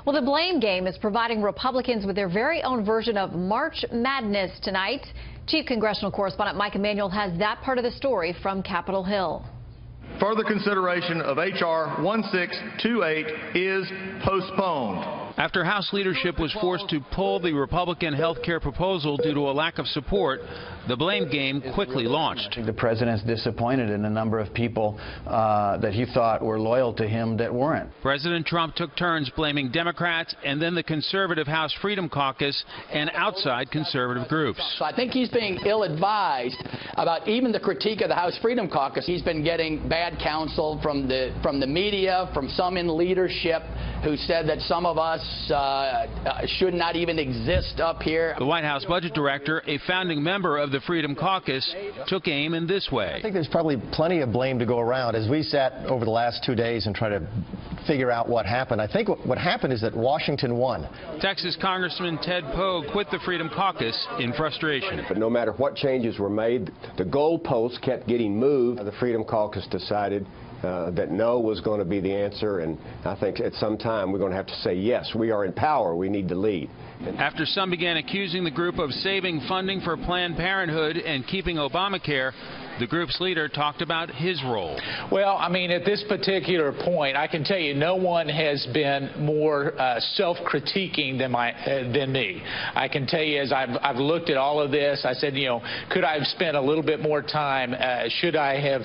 Well, the blame game is providing Republicans with their very own version of March Madness tonight. Chief Congressional Correspondent Mike Emanuel has that part of the story from Capitol Hill. Further consideration of H.R. 1628 is postponed. After House leadership was forced to pull the Republican health care proposal due to a lack of support, the blame game quickly launched. The president's disappointed in a number of people that he thought were loyal to him that weren't. President Trump took turns blaming Democrats and then the conservative House Freedom Caucus and outside conservative groups. So I think he's being ill-advised about even the critique of the House Freedom Caucus. He's been getting bad counsel from the media, from some in leadership who said that some of us should not even exist up here. The White House budget director, a founding member of the Freedom Caucus, took aim in this way. I think there's probably plenty of blame to go around. As we sat over the last 2 days and tried to figure out what happened, I think what happened is that Washington won. Texas Congressman Ted Poe quit the Freedom Caucus in frustration. But no matter what changes were made, the goalposts kept getting moved. The Freedom Caucus decided that no was going to be the answer, and I think at some time we're going to have to say yes, we are in power, we need to lead. After some began accusing the group of saving funding for Planned Parenthood and keeping Obamacare, the group's leader talked about his role. Well, I mean, at this particular point, I can tell you no one has been more self-critiquing than me. I can tell you, as I've looked at all of this, I said, you know, could I have spent a little bit more time? Should I have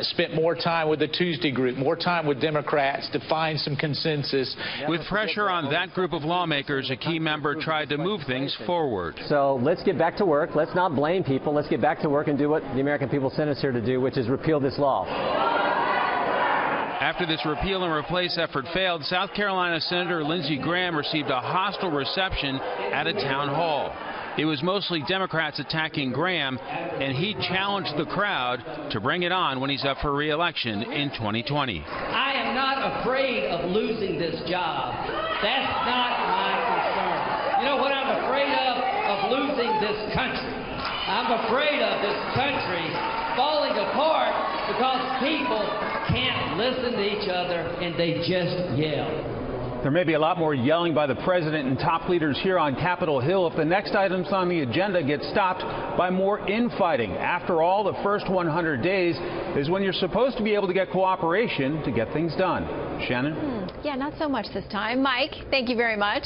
spent more time with the Tuesday group, more time with Democrats to find some consensus? With pressure on that group of lawmakers, a key member tried to move things forward. So let's get back to work. Let's not blame people. Let's get back to work and do what the American people sent us here to do, which is repeal this law. After this repeal and replace effort failed, South Carolina Senator Lindsey Graham received a hostile reception at a town hall. It was mostly Democrats attacking Graham, and he challenged the crowd to bring it on when he's up for re-election in 2020. I am not afraid of losing this job. That's not my concern. You know what I'm afraid of losing this country. I'm afraid of this country falling apart because people can't listen to each other and they just yell. There may be a lot more yelling by the president and top leaders here on Capitol Hill if the next items on the agenda get stopped by more infighting. After all, the first 100 days is when you're supposed to be able to get cooperation to get things done. Shannon? Yeah, not so much this time. Mike, thank you very much.